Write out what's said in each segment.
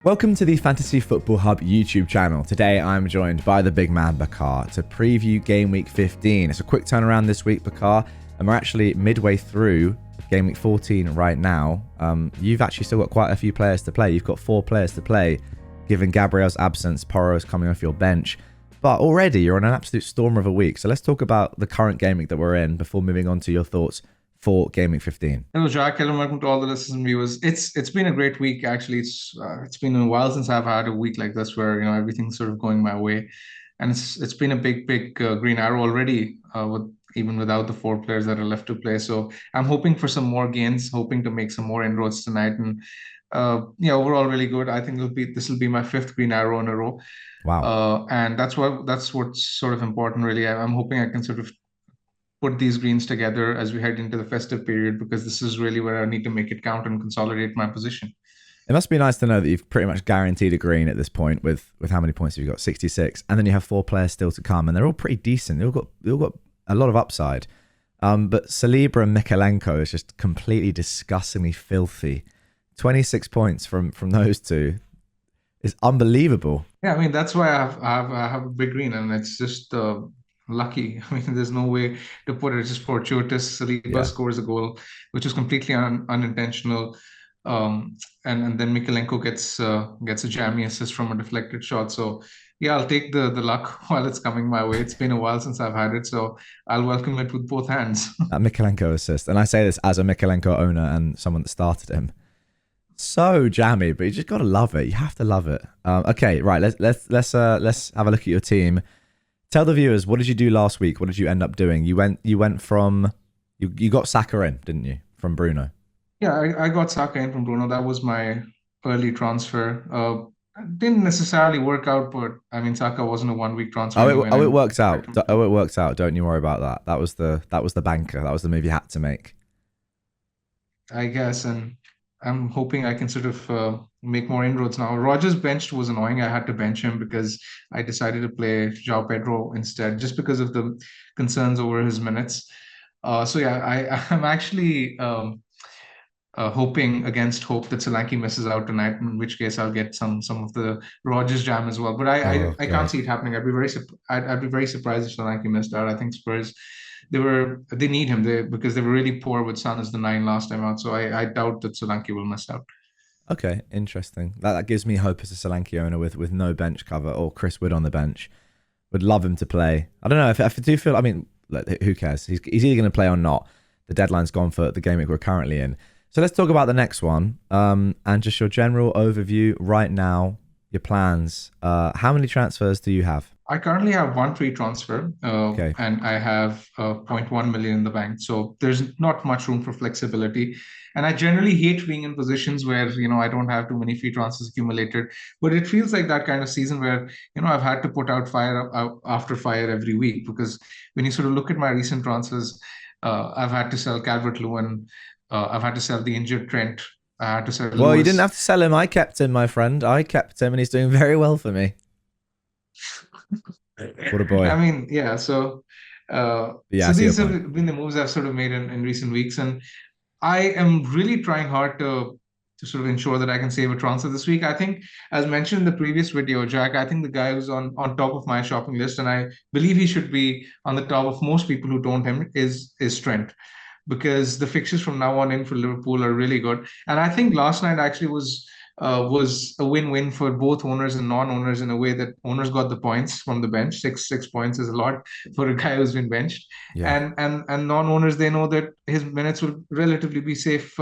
Welcome to the Fantasy Football Hub YouTube channel. Today I'm joined by the big man Bakar to preview Game Week 15. It's a quick turnaround this week, Bakar, and we're actually midway through Game Week 14 right now. You've actually still got quite a few players to play. You've got 4 players to play, given Gabriel's absence, Porro's coming off your bench. But already you're on an absolute storm of a week. So let's talk about the current Game Week that we're in before moving on to your thoughts for Game Week 15. Hello, Jack. Hello, welcome to all the listeners and viewers. It's been a great week actually. It's been a while since I've had a week like this where everything's sort of going my way, and it's been a big green arrow already. Even without the 4 players that are left to play, so I'm hoping for some more gains, hoping to make some more inroads tonight, and overall really good. I think this will be my 5th green arrow in a row. Wow. And that's what's sort of important really. I'm hoping I can sort of put these greens together as we head into the festive period, because this is really where I need to make it count and consolidate my position. It must be nice to know that you've pretty much guaranteed a green at this point with how many points have you got? 66. And then you have 4 players still to come, and they're all pretty decent. They've all got a lot of upside. But Saliba and Mikalenko is just completely disgustingly filthy. 26 points from those two is unbelievable. Yeah, I mean that's why I have a big green, and it's just lucky. I mean, there's no way to put it. It's just fortuitous. Saliba Yeah. scores a goal, which is completely unintentional. And then Mikalenko gets a jammy assist from a deflected shot. So yeah, I'll take the luck while it's coming my way. It's been a while since I've had it, so I'll welcome it with both hands. That Mikalenko assist. And I say this as a Mikalenko owner and someone that started him. So jammy, but you just gotta love it. You have to love it. Okay, right. Let's have a look at your team. Tell the viewers, what did you do last week? What did you end up doing? You went from you got Saka in, didn't you? From Bruno. Yeah, I got Saka in from Bruno. That was my early transfer. Didn't necessarily work out, but I mean, Saka wasn't a 1 week transfer anyway. It And works out. Oh, it works out. Don't you worry about that. That was the banker. That was the move you had to make. I guess, and I'm hoping I can sort of make more inroads now. Rogers benched was annoying. I had to bench him because I decided to play João Pedro instead, just because of the concerns over his minutes. So yeah, I'm actually hoping against hope that Solanke misses out tonight, in which case I'll get some of the Rogers jam as well. But Oh I can't god. see it happening. I'd be very surprised if Solanke missed out. I think Spurs they need him because they were really poor with Son as the 9 last time out. So I doubt that Solanke will miss out. Okay, interesting. That gives me hope as a Solanke owner with no bench cover or Chris Wood on the bench. Would love him to play. I don't know if I do feel. I mean, who cares? He's either going to play or not. The deadline's gone for the game week we're currently in. So let's talk about the next one, and just your general overview right now, your plans. How many transfers do you have? I currently have one free transfer, Okay. and I have zero point 0.1 million in the bank. So there's not much room for flexibility. And I generally hate being in positions where, I don't have too many free transfers accumulated. But it feels like that kind of season where, I've had to put out fire after fire every week, because when you sort of look at my recent transfers, I've had to sell Calvert-Lewin, I've had to sell the injured Trent, I had to sell Well, you didn't Lewis. have to sell him. I kept him, my friend. I kept him, and he's doing very well for me. What a I boy. mean, yeah. So, Yeah, I so see your these point. have been the moves I've sort of made in recent weeks, and I am really trying hard to sort of ensure that I can save a transfer this week. I think, as mentioned in the previous video, Jack, I think the guy who's on top of my shopping list, and I believe he should be on the top of most people who don't him, is Trent, because the fixtures from now on in for Liverpool are really good. And I think last night actually was a win-win for both owners and non-owners, in a way that owners got the points from the bench. Six points is a lot for a guy who's been benched, Yeah. and non-owners, they know that his minutes will relatively be safe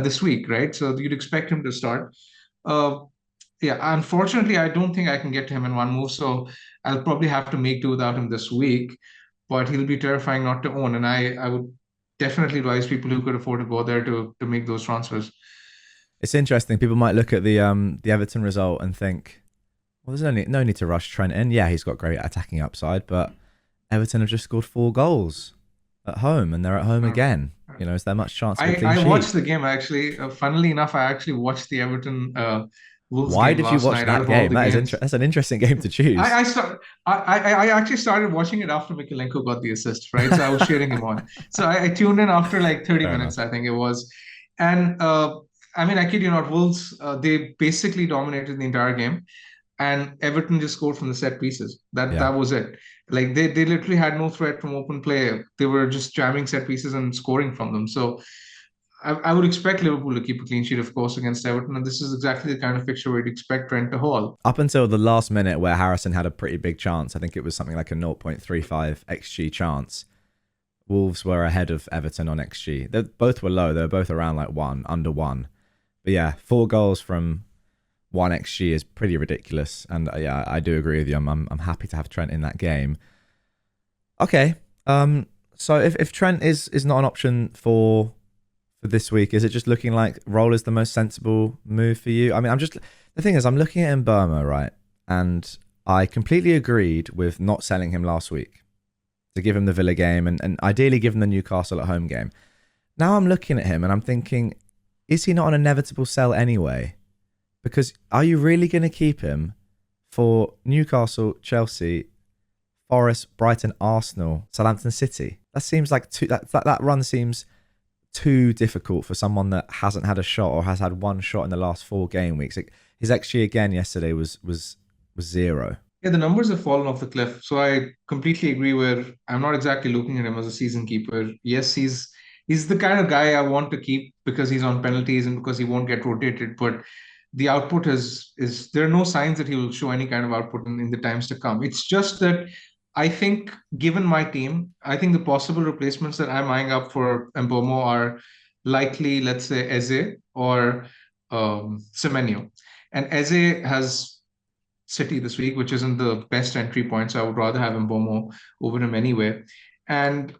this week, right? So you'd expect him to start. Uh, yeah, unfortunately, I don't think I can get to him in one move, so I'll probably have to make do without him this week. But he'll be terrifying not to own, and I would definitely advise people who could afford to go there to make those transfers. It's interesting. People might look at the Everton result and think, well, there's no need to rush Trent in. Yeah, he's got great attacking upside, but Everton have just scored 4 goals at home, and they're at home Uh, again. Is there much chance of a clean I sheet? watched the game actually. Funnily enough, I actually watched the Everton Wolves Why game did you last watch night. Out that of all game? the games, That's an interesting game to choose. I start I actually started watching it after Mikalenko got the assist, right? So I was cheering him on. So I tuned in after like 30 Fair minutes, enough. I think it was, and I mean, I kid you not, Wolves, they basically dominated the entire game, and Everton just scored from the set pieces. That Yeah. was it. Like they literally had no threat from open play. They were just jamming set pieces and scoring from them. So I would expect Liverpool to keep a clean sheet, of course, against Everton, and this is exactly the kind of fixture where you'd expect Trent to haul. Up until the last minute where Harrison had a pretty big chance, I think it was something like a 0.35 XG chance. Wolves were ahead of Everton on XG. They both were low. They were both around like under one. But yeah, 4 goals from 1 XG is pretty ridiculous. And yeah, I do agree with you. I'm happy to have Trent in that game. Okay. So if Trent is not an option for this week, is it just looking like roll is the most sensible move for you? I mean, the thing is, I'm looking at Mbeumo, right? And I completely agreed with not selling him last week to give him the Villa game and ideally give him the Newcastle at home game. Now I'm looking at him and I'm thinking, is he not an inevitable sell anyway? Because are you really going to keep him for Newcastle, Chelsea, Forest, Brighton, Arsenal, Southampton City? That seems like that run seems too difficult for someone that hasn't had a shot or has had one shot in the last 4 game weeks. His XG again yesterday was 0. Yeah, the numbers have fallen off the cliff. So I completely agree where I'm not exactly looking at him as a season keeper. Yes, he's the kind of guy I want to keep because he's on penalties and because he won't get rotated. But the output is there are no signs that he will show any kind of output in the times to come. It's just that I think given my team, I think the possible replacements that I'm eyeing up for Mbomo are likely, let's say, Eze or Semenyo. And Eze has City this week, which isn't the best entry point. So I would rather have Mbomo over him anyway. And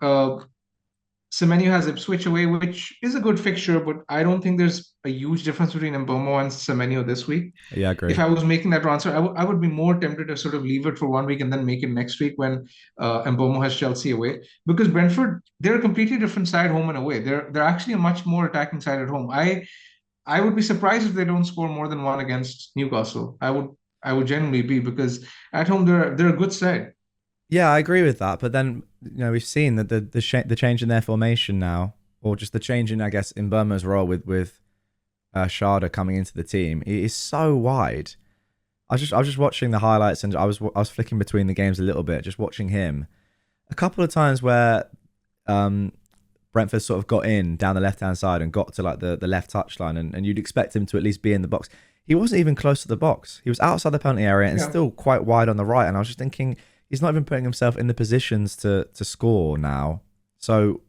Semenyo has Ipswich away, which is a good fixture, but I don't think there's a huge difference between Mbomo and Semenyo this week. Yeah, I If agree. I was making that transfer, I would be more tempted to sort of leave it for 1 week and then make it next week when Mbomo has Chelsea away. Because Brentford, they're a completely different side home and away. They're actually a much more attacking side at home. I would be surprised if they don't score more than one against Newcastle. I would genuinely be because at home they're a good side. Yeah, I agree with that. But then we've seen that the change in their formation now, or just the change in I guess in Burma's role with Sharda coming into the team, it is so wide. I was just watching the highlights and I was flicking between the games a little bit, just watching him. A couple of times where Brentford sort of got in down the left hand side and got to like the left touchline, and you'd expect him to at least be in the box. He wasn't even close to the box. He was outside the penalty area and Yeah. still quite wide on the right. And I was just thinking, he's not even putting himself in the positions to score now. So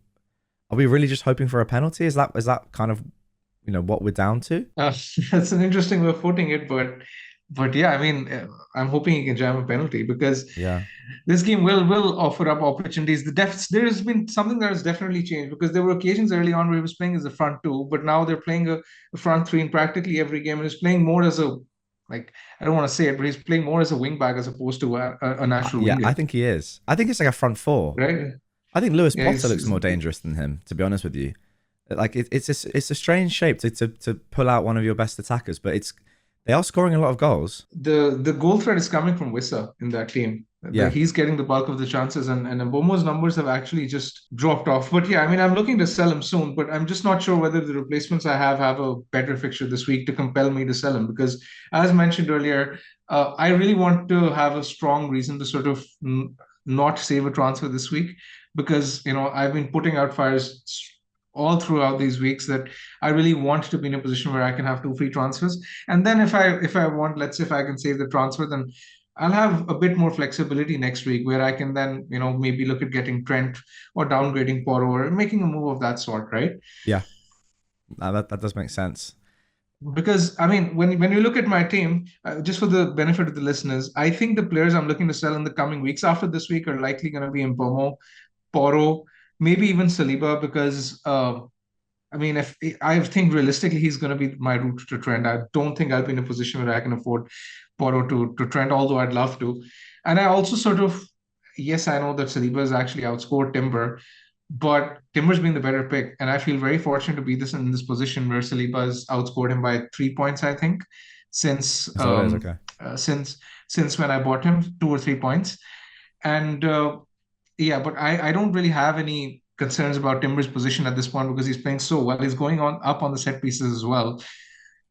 are we really just hoping for a penalty? Is that kind of what we're down to? Uh, that's an interesting way of putting it, but yeah, I mean, I'm hoping he can jam a penalty because Yeah. this game will offer up opportunities. There has been something that has definitely changed because there were occasions early on where he was playing as a front two, but now they're playing a front three in practically every game, and he's playing more as a like I don't want to say it, but he's playing more as a wing back as opposed to a natural Yeah, I winger, think he is. I think it's like a front four. right? I think Lewis Yeah, Potter looks more dangerous than him, to be honest with you. Like it's a strange shape to pull out one of your best attackers, but they are scoring a lot of goals. the goal threat is coming from Wissa in that team. Yeah, He's getting the bulk of the chances, and Mbomo's numbers have actually just dropped off. But yeah, I mean, I'm looking to sell him soon, but I'm just not sure whether the replacements I have a better fixture this week to compel me to sell him. Because, as mentioned earlier, I really want to have a strong reason to sort of not save a transfer this week, because I've been putting out fires all throughout these weeks that I really want to be in a position where I can have 2 free transfers. And then if I want, let's say if I can save the transfer, then I'll have a bit more flexibility next week where I can then, maybe look at getting Trent or downgrading Porro or making a move of that sort, right? yeah, that does make sense. Because I mean, when you look at my team, just for the benefit of the listeners, I think the players I'm looking to sell in the coming weeks after this week are likely going to be Mpomo, Porro, maybe even Saliba, because I mean, if I think realistically he's going to be my route to Trent. I don't think I'll be in a position where I can afford Porro to Trent, although I'd love to. And I also sort of, yes, I know that Saliba has actually outscored Timber, but Timber's been the better pick. And I feel very fortunate to be in this position where Saliba has outscored him by 3 points, I think, since So it is okay. uh, since since when I bought him, 2 or 3 points. And yeah, but I don't really have any. concerns about Timber's position at this point because he's playing so well. He's going on up on the set pieces as well.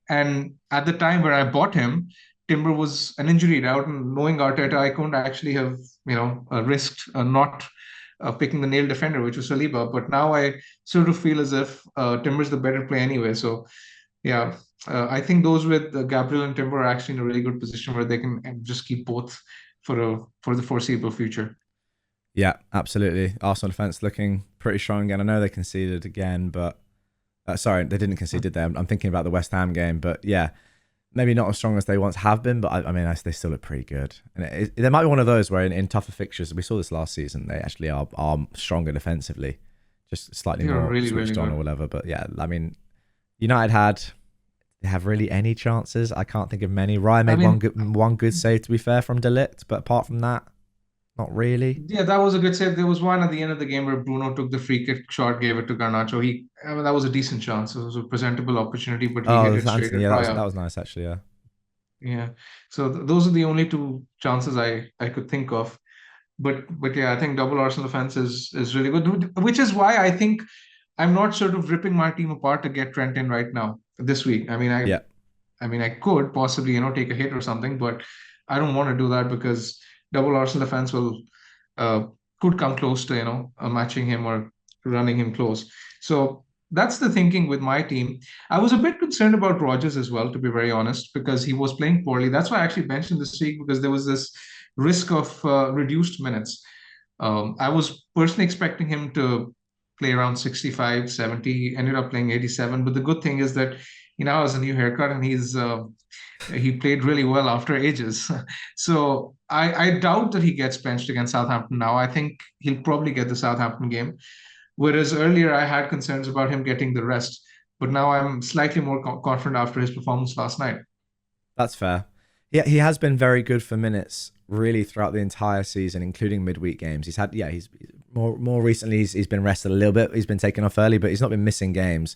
And at the time where I bought him, Timber was an injury out, and knowing Arteta, I couldn't actually have risked not picking the nail defender, which was Saliba. But now I sort of feel as if Timber's the better play anyway. So yeah, I think those with Gabriel and Timber are actually in a really good position where they can just keep both for the foreseeable future. Yeah, absolutely. Arsenal defense looking pretty strong again. I know they conceded again, but sorry, they didn't concede, did they? I'm thinking about the West Ham game, but yeah, maybe not as strong as they once have been, but I mean, they still look pretty good. And there might be one of those where in tougher fixtures, we saw this last season, they actually are stronger defensively, just slightly They're more really, switched really on good. or whatever. But yeah, I mean, United have really any chances? I can't think of many. Ryan I made mean, one good save, to be fair, from De Ligt, but apart from that, not really. yeah, that was a good save. There was one at the end of the game where Bruno took the free kick shot, gave it to Garnacho. I mean, that was a decent chance. It was a presentable opportunity, but he hit Oh, it straight Anthony, at yeah, try that out. was nice actually. Yeah, Yeah. So those are the only two chances I could think of. But yeah, I think double Arsenal defense is really good, which is why I think I'm not sort of ripping my team apart to get Trent in right now this week. yeah. I mean, I could possibly, take a hit or something, but I don't want to do that because double Arsenal defense will uh, could come close to, matching him or running him close. So that's the thinking with my team. I was a bit concerned about Rogers as well, to be very honest, because he was playing poorly. That's why I actually mentioned this week because there was this risk of reduced minutes. I was personally expecting him to play around 65, 70. He ended up playing 87. But the good thing is that he now has a new haircut and he played really well after ages. So I doubt that he gets benched against Southampton now. I think he'll probably get the Southampton game. Whereas earlier I had concerns about him getting the rest. But now I'm slightly more confident after his performance last night. That's fair. Yeah, he has been very good for minutes really throughout the entire season, including midweek games. He's more recently he's been rested a little bit. He's been taken off early, but he's not been missing games.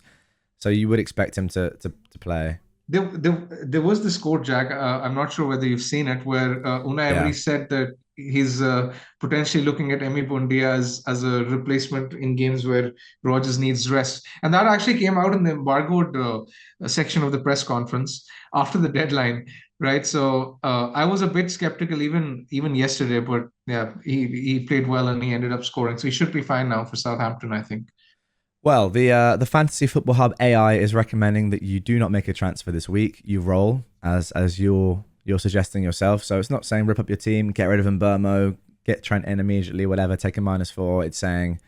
So you would expect him to play. There was this quote, Jack. I'm not sure whether you've seen it, where Unai Emery Yeah. said that he's potentially looking at Emi Buendia as a replacement in games where Rodgers needs rest, and that actually came out in the embargoed section of the press conference after the deadline, right? So I was a bit skeptical even yesterday, but yeah, he played well and he ended up scoring, so he should be fine now for Southampton, I think. Well, the Fantasy Football Hub AI is recommending that you do not make a transfer this week. You roll as you're suggesting yourself. So it's not saying rip up your team, get rid of Mbermo, get Trent in immediately, whatever. Take a -4. It's saying,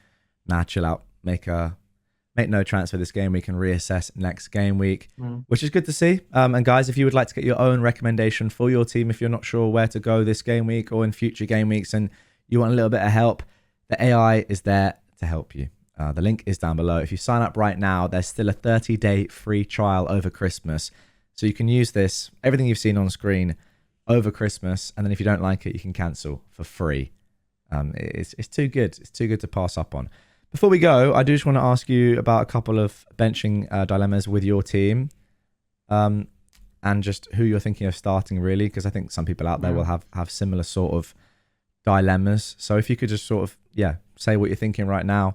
nah, chill out. Make no transfer this game. We can reassess next game week, Mm. which is good to see. And guys, if you would like to get your own recommendation for your team, if you're not sure where to go this game week or in future game weeks, and you want a little bit of help, the AI is there to help you. The link is down below. If you sign up right now, there's still a 30-day free trial over Christmas. So you can use this, everything you've seen on screen, over Christmas. And then if you don't like it, you can cancel for free. It's too good. It's too good to pass up on. Before we go, I do just want to ask you about a couple of benching dilemmas with your team. And just who you're thinking of starting, really, because I think some people out there will have similar sort of dilemmas. So if you could just sort of, say what you're thinking right now.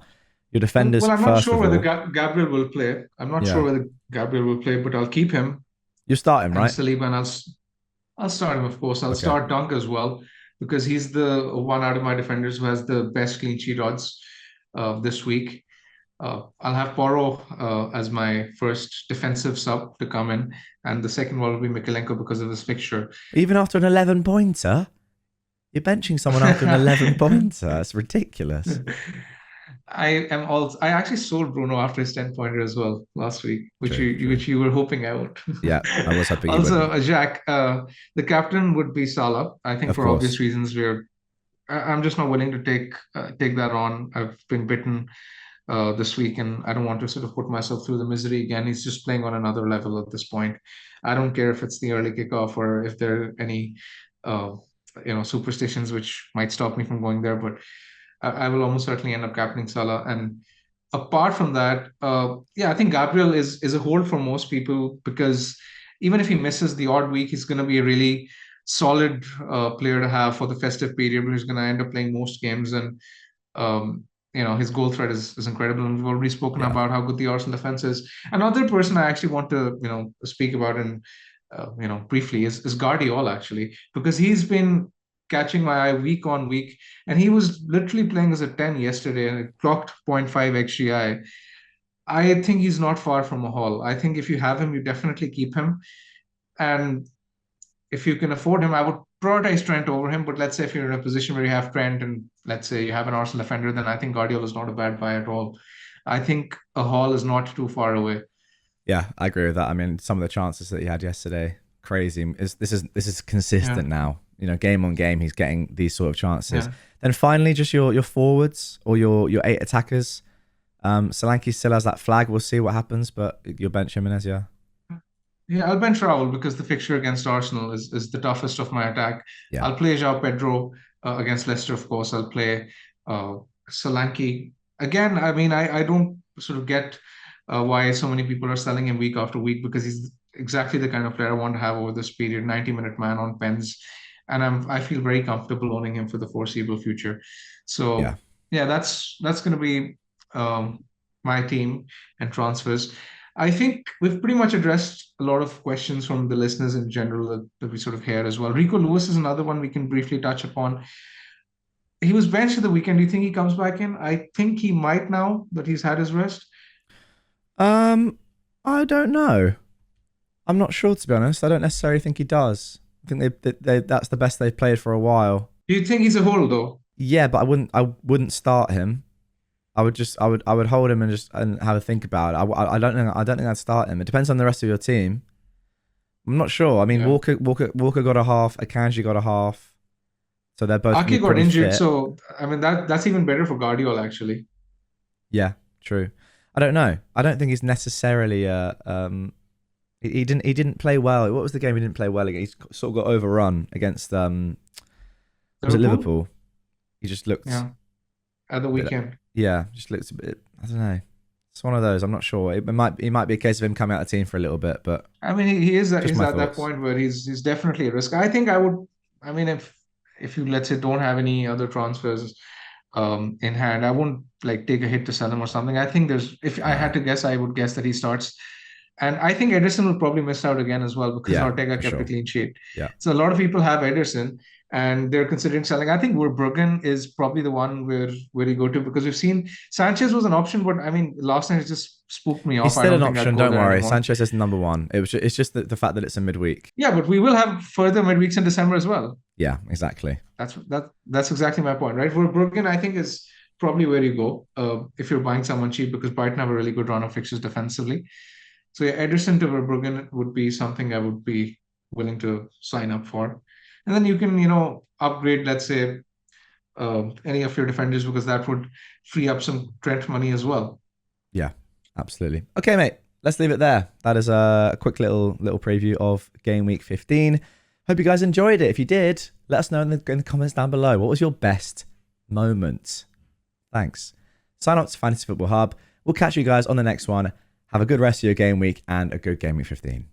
Your defenders, Well, I'm not first sure of whether all. Gabriel will play. I'm not sure Yeah. whether Gabriel will play, but I'll keep him You start him, and right? Saliba, and I'll start him, of course. I'll Okay. start Dunk as well because he's the one out of my defenders who has the best clean sheet odds this week. I'll have Porro as my first defensive sub to come in, and the second one will be Mikalenko because of this fixture. Even after an 11-pointer? You're benching someone after an 11-pointer? That's ridiculous. I actually sold Bruno after his 10-pointer as well last week, which True, you true. which you were hoping I would. Yeah, I was hoping you Also, wouldn't. Jack, the captain would be Salah. I think Of for obvious course. reasons, I'm just not willing to take that on. I've been bitten this week, and I don't want to sort of put myself through the misery again. He's just playing on another level at this point. I don't care if it's the early kickoff or if there are any, uh, superstitions which might stop me from going there, but I will almost certainly end up captaining Salah. And apart from that, I think Gabriel is a hold for most people because even if he misses the odd week, he's going to be a really solid player to have for the festive period. Where he's going to end up playing most games, and um, his goal threat is incredible, and we've already spoken Yeah. about how good the Arsenal defense is. Another person I actually want to speak about and briefly is Guardiola, actually, because he's been catching my eye week on week, and he was literally playing as a 10 yesterday and it clocked zero point 0.5 xgi. I think he's not far from a haul. I think if you have him, you definitely keep him. And if you can afford him, I would prioritize Trent over him. But let's say if you're in a position where you have Trent and let's say you have an Arsenal defender, then I think Guardiola is not a bad buy at all. I think a haul is not too far away. Yeah, I agree with that. I mean, some of the chances that he had yesterday, crazy. This is consistent Yeah. now. Game on game, he's getting these sort of chances. Yeah. Then finally, just your forwards or your 8 attackers. Solanke still has that flag. We'll see what happens, but you'll bench Jimenez, yeah. Yeah, I'll bench Raul because the fixture against Arsenal is the toughest of my attack. Yeah. I'll play João Pedro against Leicester, of course. I'll play uh, Solanke. Again, I mean, I don't sort of get why so many people are selling him week after week because he's exactly the kind of player I want to have over this period, 90-minute man on pens. And I feel very comfortable owning him for the foreseeable future. Yeah. So yeah, that's going to be um, my team and transfers. I think we've pretty much addressed a lot of questions from the listeners in general that we sort of hear as well. Rico Lewis is another one we can briefly touch upon. He was benched at the weekend. Do you think he comes back in? I think he might now that he's had his rest. Um, I don't know. I'm not sure, to be honest. I don't necessarily think he does. I think that's the best they've played for a while. Do you think he's a hold though? Yeah, but I wouldn't start him. I would hold him and have a think about it. I don't think I'd start him. It depends on the rest of your team. I'm not sure. I mean, Yeah. Walker got a half. Akanji got a half. So they're both Ake got pretty injured, fit. so I mean that's even better for Guardiola actually. Yeah, true. I don't know. I don't think he's necessarily he didn't play well. What was the game he didn't play well against? He sort of got overrun against was it Liverpool? He just looked Yeah, at the weekend. yeah, just looks a bit. I don't know. It's one of those. I'm not sure. It might be a case of him coming out of the team for a little bit, but I mean, he is just he's my at that thoughts. point where he's definitely a risk. I think I would. I mean, if you let's say don't have any other transfers in hand, I wouldn't like take a hit to sell him or something. I think there's if I No. had to guess, I would guess that he starts. And I think Ederson will probably miss out again as well because Yeah, Ortega for kept a sure. clean sheet. Yeah. So a lot of people have Ederson and they're considering selling. I think Verbruggen is probably the one where you go to because we've seen Sanchez was an option, but I mean last night it just spooked me He's off. I still don't an think I'd option. go Don't there worry. anymore. Sanchez is number one. It's just the fact that it's a midweek. Yeah, but we will have further midweeks in December as well. Yeah, exactly. That's exactly my point, right? Verbruggen, I think, is probably where you go if you're buying someone cheap because Brighton have a really good run of fixtures defensively. So yeah, Ederson to Verbruggen would be something I would be willing to sign up for. And then you can, upgrade, let's say, any of your defenders because that would free up some Trent money as well. Yeah, absolutely. Okay, mate. Let's leave it there. That is a quick little preview of Game Week 15. Hope you guys enjoyed it. If you did, let us know in the comments down below. What was your best moment? Thanks. Sign up to Fantasy Football Hub. We'll catch you guys on the next one. Have a good rest of your game week and a good Game Week 15.